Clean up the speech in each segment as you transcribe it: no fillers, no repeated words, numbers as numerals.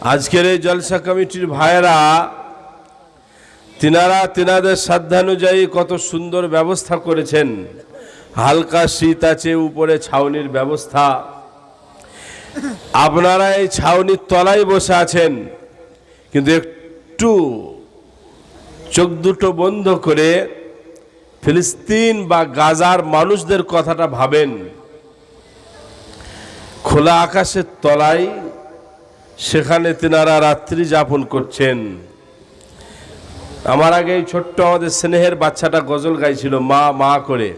আজকের এই জলসা কমিটির ভাইয়েরা তিনাদের সাধ্যানুযায়ী কত সুন্দর ব্যবস্থা করেছেন। হালকা শীত আছে, উপরে ছাউনির ব্যবস্থা। আপনারা এই ছাউনির তলায় বসে আছেন, কিন্তু একটু চোখ দুটো বন্ধ করে ফিলিস্তিন বা গাজার মানুষদের কথাটা ভাবেন। খোলা আকাশের তলায় সেখানে তিনারা রাত্রি যাপন করছেন। আমার আগে এই ছোট্ট আমাদের স্নেহের বাচ্চাটা গজল গাইছিল মা মা করে।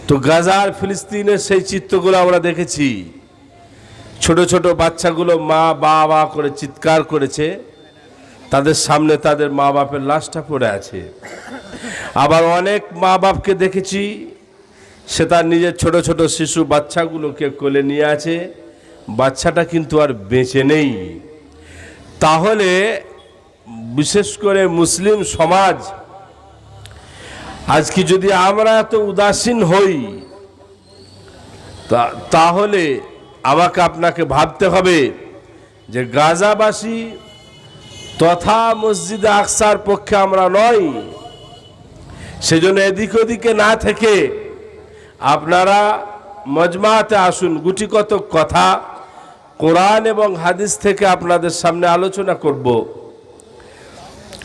তো গাজার ফিলিস্তিনের সেই চিত্রগুলো আমরা দেখেছি। ছোট ছোট বাচ্চাগুলো মা বাবা করে চিৎকার করেছে, তাদের সামনে তাদের মা বাপের লাশটা পড়ে আছে। আবার অনেক মা বাপকে দেখেছি, সে তার নিজের ছোট ছোট শিশু বাচ্চাগুলোকে কোলে নিয়ে আছে, বাচ্চাটা কিন্তু আর বেঁচে নেই। তাহলে বিশেষ করে মুসলিম সমাজ আজকে যদি আমরা এত উদাসীন হই, তাহলে আমাকে আপনাকে ভাবতে হবে যে গাজাবাসী তথা মসজিদে আকসার পক্ষে আমরা নই। সেজন্য এদিক ওদিকে না থেকে আপনারা মজমাতে আসুন। গুটি কত কথা কোরআন এবং হাদিস থেকে আপনাদের সামনে আলোচনা করব।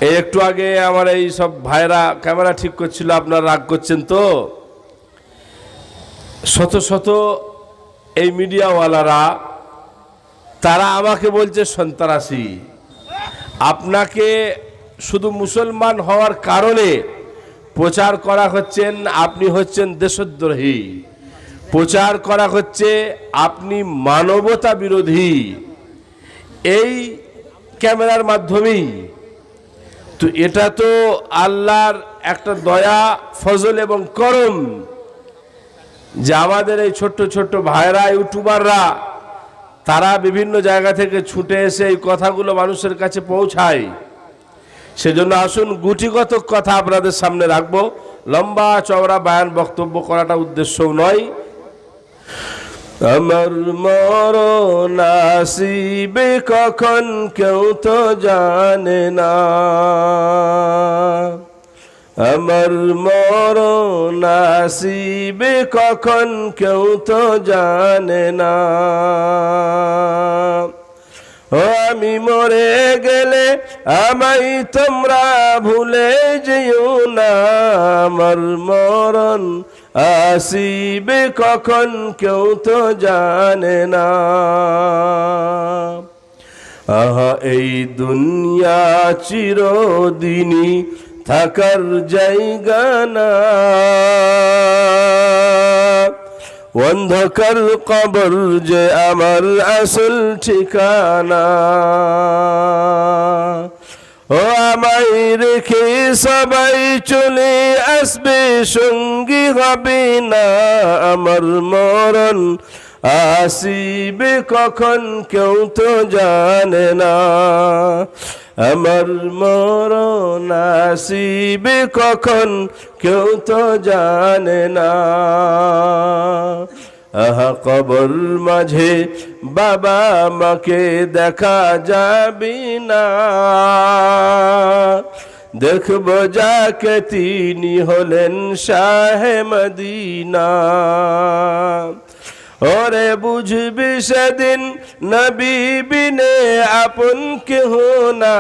এই একটু আগে আমার এই সব ভাইরা ক্যামেরা ঠিক করছিল, আপনারা রাগ করছেন তো? শত শত এই মিডিয়াওয়ালারা তারা আমাকে বলছে সন্ত্রাসী। আপনাকে শুধু মুসলমান হওয়ার কারণে প্রচার করা হচ্ছেন আপনি হচ্ছেন দেশদ্রোহী, প্রচার করা হচ্ছে আপনি মানবতা বিরোধী, এই ক্যামেরার মাধ্যমেই। তো এটা তো আল্লাহর একটা দয়া, ফজল এবং করম যে আমাদের এই ছোট্ট ছোট্ট ভাইরা ইউটিউবাররা তারা বিভিন্ন জায়গা থেকে ছুটে এসে এই কথাগুলো মানুষের কাছে পৌঁছায়। সেজন্য আসুন গুটিগত কথা আপনাদের সামনে রাখবো। লম্বা চওড়া বায়ান বক্তব্য করাটা উদ্দেশ্যও নয়। আমার মরণ আসিবে কখন কেউ তো জানে না, আমার মরণ আসিবে কখন কেউ তো জানে না। ও আমি মরে গেলে আমায় তোমরা ভুলে যেও না, আমার মরণ আসিবে কখন কেউ তো জানে না। আহা এই দুনিয়া চিরদিনই থাকার জায়গা না, অন্ধকার কবর যে আমার আসল ঠিকানা। ও আমায় রেখে সবাই চলে আসবে, সঙ্গী হবে না, আমার মরণ আসিবে কখন কেউ তো জানে না, আমার মরণ আসিবে কখন কেউ তো জানে না। আহা কবর মাঝে বাবা মাকে দেখা যাবে না, দেখব যাকে তিনি হলেন শাহে মদিনা। ওরে বুঝবি সেদিন নবী বিনে আপন কেহ না,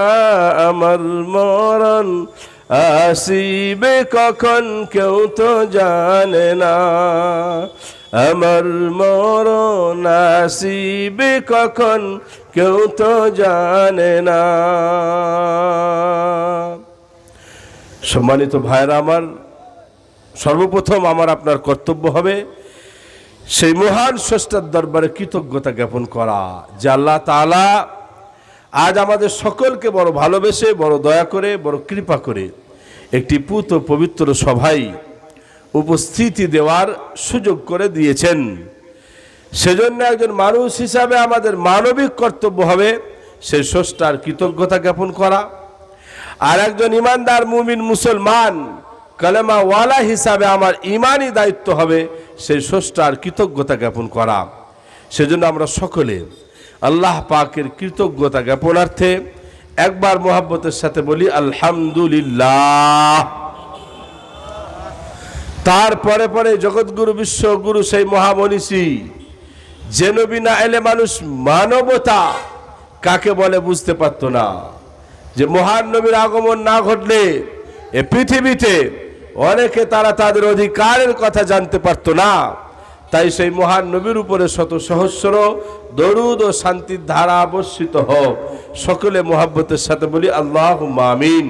আমার মরণ আসিবে কখন কেউ তো জানে না, আমার মরণ আসিবে কখন কেউ তো জানে না। সম্মানিত ভাইরা আমার, সর্বপ্রথম আমার আপনার কর্তব্য হবে সেই মহান স্রষ্টার দরবারে কৃতজ্ঞতা জ্ঞাপন করা যে আল্লাহ তাআলা আজ আমাদের সকলকে বড় ভালোবেসে, বড় দয়া করে, বড় কৃপা করে একটি পুত পবিত্র সভায় উপস্থিতি দেওয়ার সুযোগ করে দিয়েছেন। সেজন্য একজন মানুষ হিসাবে আমাদের মানবিক কর্তব্য হবে সেই স্রষ্টার কৃতজ্ঞতা জ্ঞাপন করা। আর একজন ইমানদার মুমিন মুসলমান কালেমা ওয়ালা হিসাবে আমার ইমানি দায়িত্ব হবে সেই স্রষ্টার কৃতজ্ঞতা জ্ঞাপন করা। সেজন্য আমরা সকলে আল্লাহ পাকের কৃতজ্ঞতা জ্ঞাপনার্থে একবার মোহাব্বতের সাথে বলি আলহামদুলিল্লাহ। তারপরে পরে জগৎগুরু বিশ্বগুরু সেই মহামনীষী যে নবী না এলে মানুষ মানবতা কাকে বলে বুঝতে পারত না, যে মহান নবীর আগমন না ঘটলে এ পৃথিবীতে অনেকে তারা তাদের অধিকারের কথা জানতে পারত না। তাই সেই মহান নবীর উপরে শত সহস্র দরুদ ও শান্তির ধারা বর্ষিত হোক। সকলে মোহাব্বতের সাথে বলি আল্লাহুম্মা আমিন।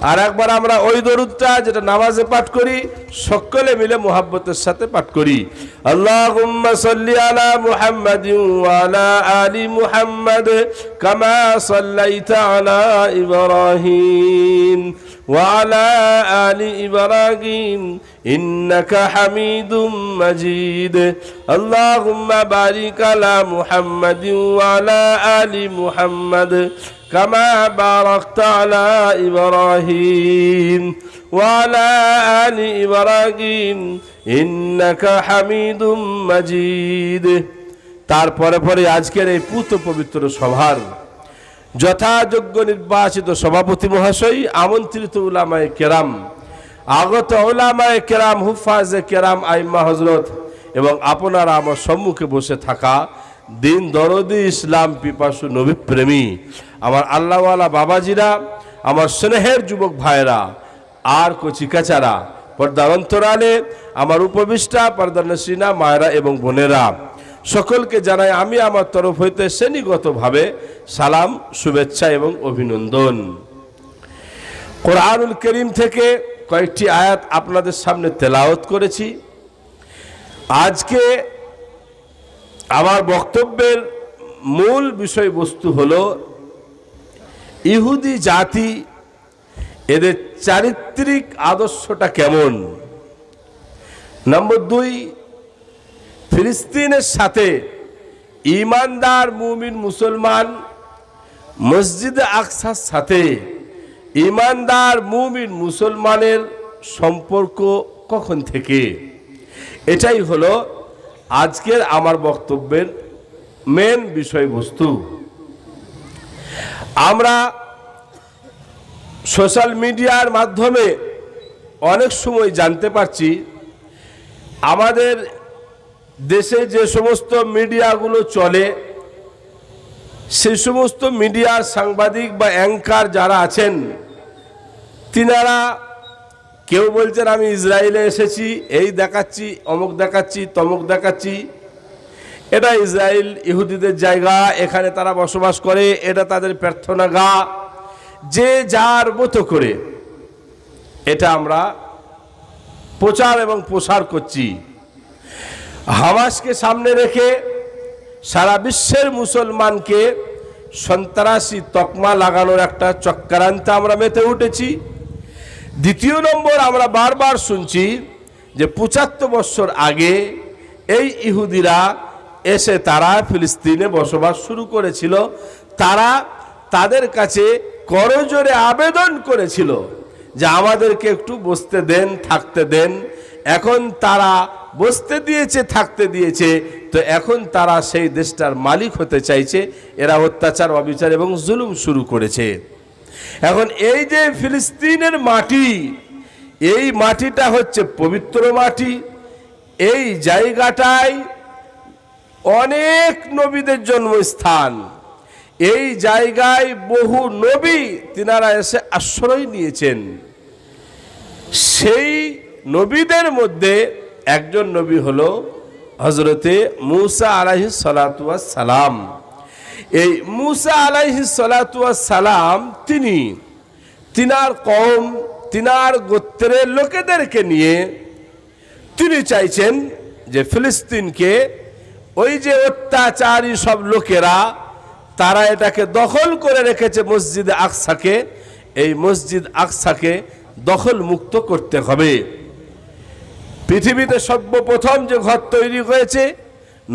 আর একবার আমরা ওই দরুদটা যেটা নামাজে পাঠ করি সকলে মিলে মোহাব্বতের সাথে পাঠ করি। আল্লাহুম্মা সাল্লি আলা মুহাম্মাদিন ওয়া আলা আলি মুহাম্মাদ কামা সাল্লাইতা আলা ইব্রাহিম ওয়া আলা আলি ইব্রাহিম ইন্নাকা হামিদুম মাজিদ। আল্লাহুম্মা বারিক আলা মুহাম্মাদিন ওয়া আলা আলি মুহাম্মাদ কামা বারাকতা আলা ইব্রাহিম ওয়া আলা আলি ইব্রাহিম ইন্নাকা হামিদুম মাজিদ। তারপরে পরে আজকের এই পুত পবিত্র সভার যথাযোগ্য নির্বাচিত সভাপতি মহাশয়, আমন্ত্রিত উলামায়ে কেরাম, আগত উলামায়ে কেরাম, হুফাজে কেরাম, আইম্মা হযরত এবং আপনারা আমার সম্মুখে বসে থাকা দিন দরদি ইসলাম পিপাসু নবী প্রেমী আমার আল্লাহওয়ালা বাবাজিরা, আমার স্নেহের যুবক ভাইরা আর কচিকাচারা, পর্দার অন্তরালে আমার উপবিষ্টা পর্দার নসিনা মায়েরা এবং বোনেরা, সকলকে জানাই আমি আমার তরফ হইতে শ্রেণীগতভাবে সালাম, শুভেচ্ছা এবং অভিনন্দন। কোরআনুল করিম থেকে কয়েকটি আয়াত আপনাদের সামনে তেলাওয়াত করেছি। আজকে আমার বক্তব্যের মূল বিষয়বস্তু হলো ইহুদি জাতি, এদের চারিত্রিক আদর্শটা কেমন। নম্বর 2, ফিলিস্তিনের সাথে ঈমানদার মুমিন মুসলমান মসজিদে আকসার সাথে ঈমানদার মুমিন মুসলমানের সম্পর্ক কখন থেকে, এটাই হলো আজকের আমার বক্তব্যের মেন বিষয়বস্তু। আমরা সোশ্যাল মিডিয়ার মাধ্যমে অনেক সময় জানতে পারছি আমাদের দেশে যে সমস্ত মিডিয়াগুলো চলে সেই সমস্ত মিডিয়ার সাংবাদিক বা অ্যাঙ্কার যারা আছেন তিনারা কেউ বলছেন আমি ইসরায়েলে এসেছি, এই দেখাচ্ছি, অমুক দেখাচ্ছি, তমুক দেখাচ্ছি, এটা ইসরায়েল ইহুদিদের জায়গা, এখানে তারা বসবাস করে, এটা তাদের প্রার্থনাগাহ, যে যার মতো করে এটা আমরা প্রচার এবং প্রসার করছি। হামাসকে সামনে রেখে সারা বিশ্বের মুসলমানকে সন্ত্রাসী তকমা লাগানোর একটা চক্রান্তে আমরা মেতে উঠেছি। দ্বিতীয় নম্বর, আমরা বারবার শুনছি যে 75 বছর আগে এই ইহুদিরা এসে তারা ফিলিস্তিনে বসবাস শুরু করেছিল। তারা তাদের কাছে করজোরে আবেদন করেছিল যে আমাদেরকে একটু বসতে দেন, থাকতে দেন। এখন তারা বসতে দিয়েছে, থাকতে দিয়েছে, তো এখন তারা সেই দেশটার মালিক হতে চাইছে। এরা অত্যাচার, অবিচার এবং জুলুম শুরু করেছে। এখন এই যে ফিলিস্তিনের মাটি, এই মাটিটা হচ্ছে পবিত্র মাটি। এই জায়গাটায় অনেক নবীদের জন্মস্থান। এই জায়গায় বহু নবী তিনারা এসে আশ্রয় নিয়েছেন। সেই নবীদের মধ্যে একজন নবী হলো হযরতে মূসা আলাইহিস সালাতু ওয়াস সালাম। এই মূসা আলাইহিস সালাতু ওয়াস সালাম তিনার কওম, তিনার গোত্রের লোকেদেরকে নিয়ে তিনি চাইছেন যে ফিলিস্তিনকে, ওই যে অত্যাচারী সব লোকেরা তারা এটাকে দখল করে রেখেছে মসজিদে আকসাকে, এই মসজিদ আকসাকে দখল মুক্ত করতে হবে। পৃথিবীতে সর্বপ্রথম যে ঘর তৈরি হয়েছে,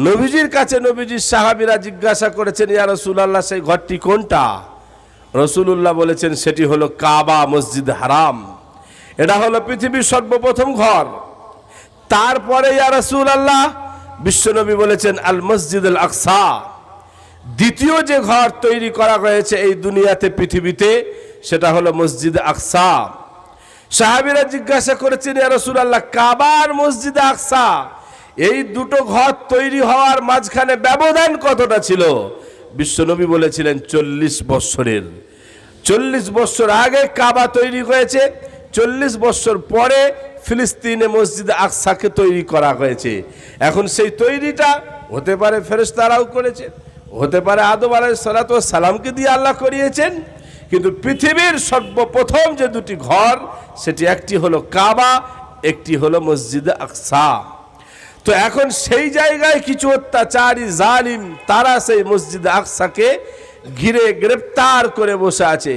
নবীজির কাছে নবীজির সাহাবীরা জিজ্ঞাসা করেছেন, ইয়া রাসূলুল্লাহ সেই ঘরটি কোনটা? রাসূলুল্লাহ বলেছেন সেটি হলো কাবা, মসজিদ হারাম। এটা হলো পৃথিবীর সর্বপ্রথম ঘর। তারপরে ইয়া রাসূলুল্লাহ বিশ্বনবী বলেছেন আল মসজিদ আল আকসা, দ্বিতীয় যে ঘর তৈরি করা হয়েছে এই দুনিয়াতে, পৃথিবীতে, সেটা হলো মসজিদ আকসা। সাহাবীরা জিজ্ঞাসা করেছেন, ইয়া রাসূলুল্লাহ, কাবা আর মসজিদ আকসা এই দুটো ঘর তৈরি হওয়ার মাঝখানে ব্যবধান কতটা ছিল? বিশ্বনবী বলেছিলেন 40 বছরের। 40 বছর আগে কাবা তৈরি হয়েছে, 40 বছর পরে ফিলিস্তিনে মসজিদ আকসাকে তৈরি করা হয়েছে। এখন সেই তৈরিটা হতে পারে ফেরেশতারাও করেছেন, হতে পারে আদম আলাইহিস সালাতু ওয়াস সালামকে দিয়ে আল্লাহ করিয়েছেন, কিন্তু পৃথিবীর সর্বপ্রথম যে দুটি ঘর, সেটি একটি হলো কাবা, একটি হলো মসজিদ আকসা। তো এখন সেই জায়গায় কিছু অত্যাচারী জালিম তারা সেই মসজিদ আকসাকে ঘিরে গ্রেপ্তার করে বসে আছে।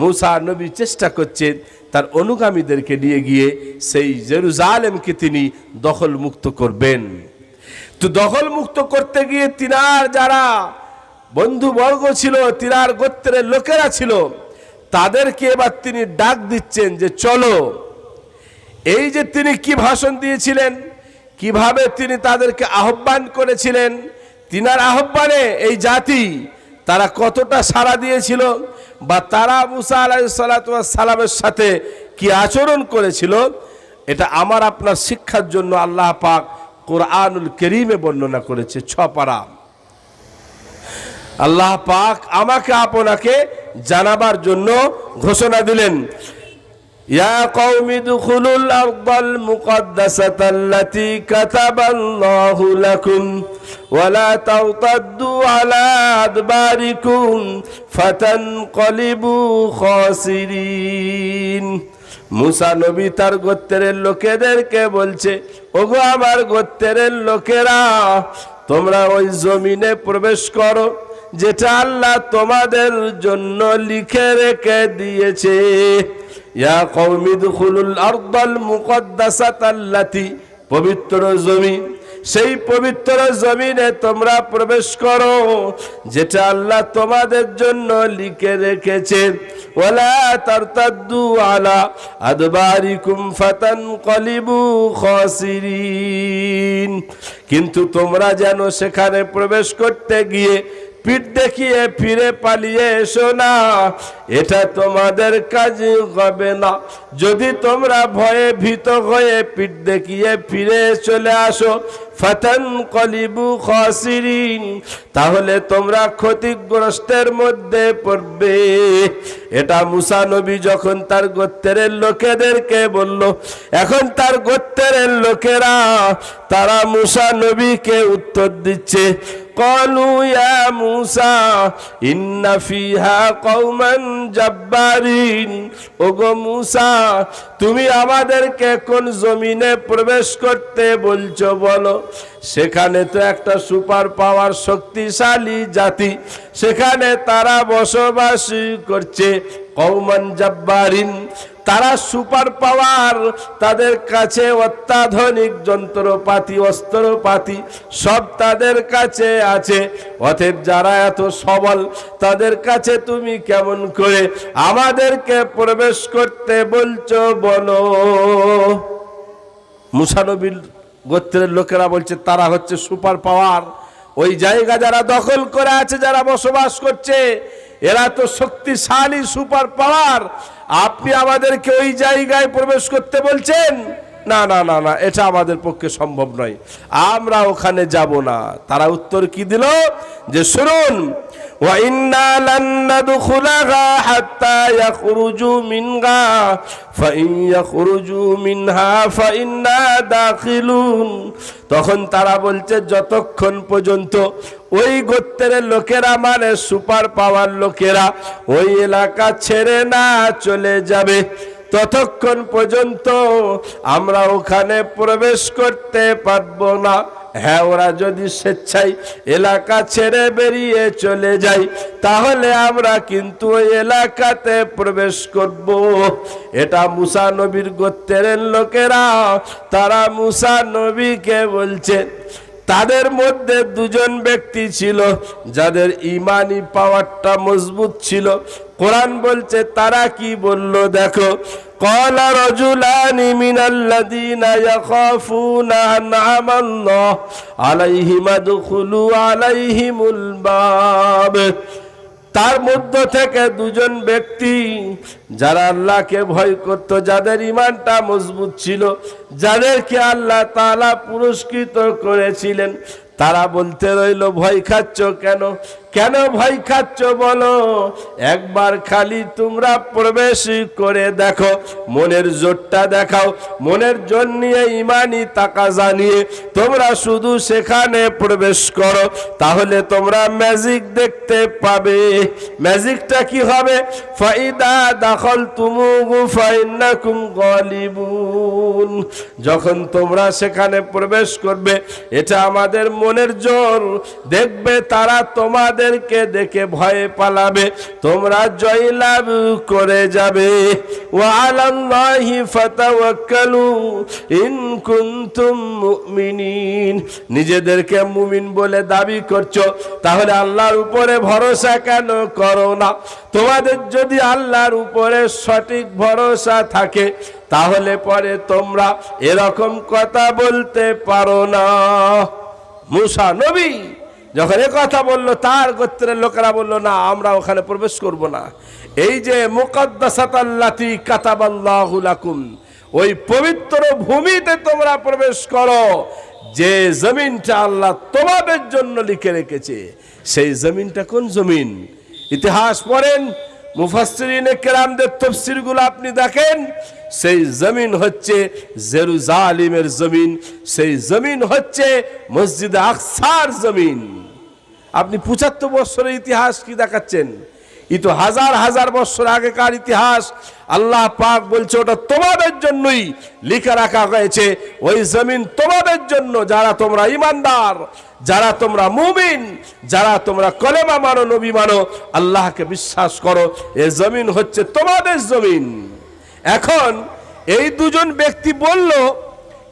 মুসা নবী চেষ্টা করছেন তার অনুগামীদেরকে নিয়ে গিয়ে সেই জেরুজালেমকে তিনি দখল মুক্ত করবেন। তো দখল মুক্ত করতে গিয়ে তিনার যারা বন্ধুবর্গ ছিল, তিনার গোত্রের লোকেরা ছিল, তাদেরকে এবার তিনি ডাক দিচ্ছেন যে চলো। এই যে তিনি কি ভাষণ দিয়েছিলেন, কিভাবে তিনি তাদেরকে আহ্বান করেছিলেন, তিনার আহ্বানে এই জাতি তারা কতটা সাড়া দিয়েছিল, বা তারা মুসা আলাইহিস সালাতু ওয়াস সালামের সাথে কি আচরণ করেছিল, এটা আমার আপনার শিক্ষার জন্য আল্লাহ পাক কোরআনুল কারীমে বর্ণনা করেছে 6 পারা। আল্লাহ পাক আমাকে আপনাকে জানাবার জন্য ঘোষণা দিলেন, ইয়া কওমি দুখুলুল আরদাল মুকদ্দাসাতাল্লাতী কাতাবাল্লাহু লাকুম ওয়া লা তারতাদ্দু আলা আদবারিকুম ফাতানকালিবু খাসিরিন। মুসা নবী তার গোত্রের লোকেদেরকে বলছে, ওগো আমার গোত্রের লোকেরা, তোমরা ওই জমিনে প্রবেশ করো যেটা আল্লাহ তোমাদের জন্য লিখে রেখে দিয়েছে। ইয়া কওমি দুখুলুল আরদাল মুকদ্দাসাতাল্লাতী, পবিত্র জমিন, সেই পবিত্র জমিনে তোমরা প্রবেশ করো যেটা আল্লাহ তোমাদের জন্য লিখে রেখেছে। ওয়ালা তারতাদ্দু আলা আদবারিকুম ফাতানকালিবু খাসিরিন, কিন্তু তোমরা যেন সেখানে প্রবেশ করতে গিয়ে পিঠ দেখিয়ে ফিরে পালিয়ে এসো না, এটা তোমাদের কাজ হবে না। যদি তোমরা ভয়ে ভীত হয়ে পিঠ দেখিয়ে ফিরে চলে আসো, ফাতানকালিবু খাসিরিন, তাহলে তোমরা ক্ষতিগ্রস্তের মধ্যে পড়বে। এটা মুসা নবী যখন তার গোত্রের লোকেদেরকে বলল, এখন তার গোত্রের লোকেরা তারা মুসা নবীকে উত্তর দিচ্ছে, ক্বালু ইয়া মুসা ইন্না ফিহা কওমান জাব্বারিন, ওগো মুসা, তুমি আমাদেরকে কোন জমিনে প্রবেশ করতে বলছো বলো? সেখানে তো একটা সুপার পাওয়ার শক্তিশালী জাতি, সেখানে তারা বসবাস করছে। কওমান জাব্বারিন, তারা সুপার পাওয়ার, তাদের কাছে অত্যাধুনিক যন্ত্রপাতি অস্ত্রপাতি সব তাদের কাছে আছে। অতএব যারা এত সবল, তাদের কাছে তুমি কেমন করে আমাদেরকে প্রবেশ করতে বলছো বলো? মুসা নবীর গোত্রের লোকেরা বলছে তারা হচ্ছে সুপার পাওয়ার, ওই জায়গা যারা দখল করে আছে, যারা বসবাস করছে, এরা তো শক্তিশালী সুপার পাওয়ার। আপনি আমাদেরকে ওই জায়গায় প্রবেশ করতে বলছেন? না না না না, এটা আমাদের পক্ষে সম্ভব নয়, আমরা ওখানে যাব না। তারা উত্তর কি দিল যে শুনুন, ওয়া ইন্না লান নাদখুলাহা হাত্তা ইয়াখরুজু মিনহা ফাইন ইয়াখরুজু মিনহা ফাইন্না দাখিলুন। তখন তারা বলছে যতক্ষণ পর্যন্ত ওই গোত্রের লোকেরা, মানে সুপার পাওয়ার লোকেরা, ওই এলাকা ছেড়ে না চলে যাবে, ততক্ষণ পর্যন্ত আমরা ওখানে প্রবেশ করতে পারবো না। হ্যাঁ, ওরা যদি স্বেচ্ছায় এলাকা ছেড়ে বেরিয়ে চলে যায়, তাহলে আমরা কিন্তু ওই এলাকাতে প্রবেশ করব। এটা মুসা নবীর গোত্রের লোকেরা তারা মুসা নবীকে বলছে। তাদের মধ্যে দুজন ব্যক্তি ছিল যাদের ইমানি পাওয়ারটা মজবুত ছিল। কোরআন বলছে তারা কি বলল দেখো, ক্বালা রাজুলানি মিনাল্লাযীনা ইয়াখাফুনা আন'আমাল্লাহু আলাইহিম আদখুলু আলাইহিমুল বাব। তার মধ্য থেকে দুজন ব্যক্তি যারা আল্লাহকে ভয় করত, যাদের ঈমানটা মজবুত ছিল, যাদেরকে আল্লাহ তাআলা পুরস্কৃত করেছিলেন, তারা বলতে রইল ভয় খাচ্ছ কেন? কেন ভয় খাচ্ছ বলো? একবার খালি তোমরা প্রবেশ করে দেখো, মনের জোরটা দেখাও, মনের জোর নিয়ে ইমানি তাকাজা নিয়ে তোমরা শুধু সেখানে প্রবেশ করো, তাহলে তোমরা ম্যাজিক দেখতে পাবে। ম্যাজিকটা কি হবে? ফাইদা দাখালতুমুহু ফাইন্নাকুম গালিবুন। যখন তোমরা সেখানে প্রবেশ করবে, এটা আমাদের মনের জোর, দেখবে তারা তোমাদেরকে দেখে ভয়ে পালাবে, তোমরা জয়লাভ করে যাবে। ওয়া আলাল্লাহি ফাতাওয়াক্কালু ইন কুনতুম মুমিনিন। নিজেদেরকে মুমিন বলে দাবি করছো, তাহলে আল্লাহর উপরে ভরসা কেন করো না? তোমাদের যদি আল্লাহর উপরে সঠিক ভরসা থাকে, তাহলে পরে তোমরা এরকম কথা বলতে পারো না। মুসা নবী যখন এ কথা বললো, তার গোত্রের লোকেরা বলল না, আমরা ওখানে প্রবেশ করব না। এই যে মুকদ্দাসাতাল্লাতী কাতাবাল্লাহু লাকুম, ওই পবিত্র ভূমিতে তোমরা প্রবেশ করো, যে জমিনটা আল্লাহ তোমাদের জন্য লিখে রেখেছে। সেই জমিনটা কোন জমিন? ইতিহাস পড়েন, মুফাসসিরিনে কেরামদের তাফসীরগুলো আপনি দেখেন, সেই জমিন হচ্ছে জেরুজালেমের জমিন, সেই জমিন হচ্ছে মসজিদে আকসার জমিন। আপনি 75 বছরের ইতিহাস কি দেখাচ্ছেন? ই তো হাজার হাজার বছর আগেকার ইতিহাস। আল্লাহ পাক বলছে ওটা তোমাদের জন্যই লিখে রাখা হয়েছে, ওই জমিন তোমাদের জন্য, যারা তোমরা ঈমানদার, যারা তোমরা মুমিন, যারা তোমরা কলেমা মানো, নবী মানো, আল্লাহকে বিশ্বাস করো, এই জমিন হচ্ছে তোমাদের জমিন। এখন এই দুজন ব্যক্তি বলল,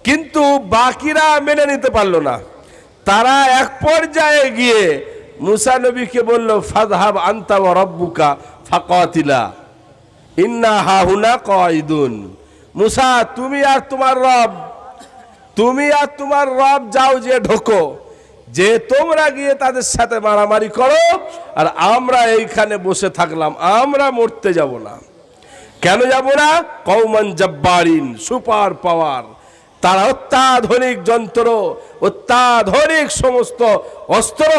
কিন্তু বাকিরা মেনে নিতে পারলো না। তারা এক পর্যায়ে গিয়ে মুসা নবীকে বলল, ফাযহাব আনতা ওয়া রাব্বুকা ফাকাতিলা ইন্না হাহুনা কাঈদুন। মুসা, তুমি আর তোমার রব যাও, যে ঢোকো, যে তোমরা গিয়ে তাদের সাথে মারামারি করো, আর আমরা এইখানে বসে থাকলাম, আমরা মরতে যাব না। কেন যাব না? কওমান জাব্বারিন, সুপার পাওয়ার, তারা অত্যাধুনিক যন্ত্র, অত্যাধুনিক সমস্ত অস্ত্র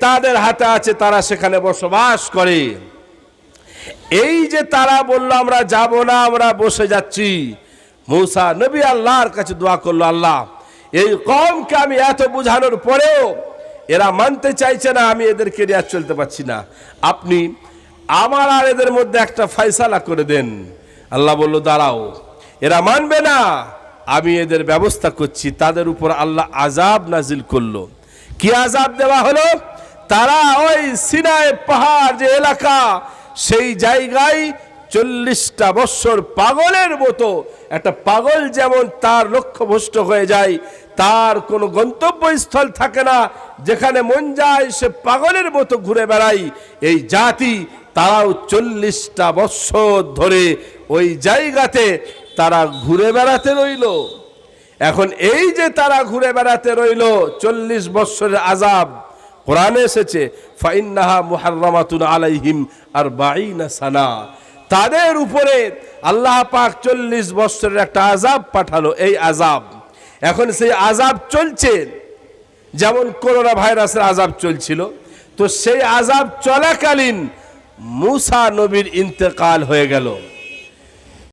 তাদের হাতে আছে, তারা সেখানে বসবাস করে। এই যে তারা বলল আমরা যাব না, আমরা বসে যাচ্ছি, মুসা নবী আল্লাহর কাছে দোয়া করলো, আল্লাহ এই কওমকে আমি এত বোঝানোর পরেও এরা মানতে চাইছে না, আমি এদেরকে নিয়ে চলতে পারছি না, আপনি আমার আর এদের মধ্যে একটা ফয়সালা করে দেন। আল্লাহ বলল দাঁড়াও, এরা মানবে না, আমি এদের ব্যবস্থা করছি। তাদের উপর আল্লাহ আযাব নাজিল করলো। কি আযাব দেওয়া হলো? তারা ওই সিনাই পাহাড় যে এলাকা, সেই জায়গায় 40টা বছর পাগলের মতো, একটা পাগল যেমন তার লক্ষ্যভ্রষ্ট হয়ে যায়, তার কোনো গন্তব্যস্থল থাকে না, যেখানে মন যায় সে পাগলের মতো ঘুরে বেড়ায়, এই জাতি তারাও 40টা বছর ধরে ওই জায়গাতে তারা ঘুরে বেড়াতে রইল। এখন এই যে তারা ঘুরে বেড়াতে রইল, 40 বছরের আযাব কোরআনে এসেছে, ফাইন্নাহা মুহাররামাতুন আলাইহিম 40 সানা। তাদের উপরে আল্লাহ পাক 40 বছরের একটা আযাব পাঠালো। এই আযাব এখন সেই আযাব চলছে, যেমন করোনা ভাইরাসের আযাব চলছিল, তো সেই আযাব চলাকালীন মুসা নবীর ইন্তেকাল হয়ে গেল।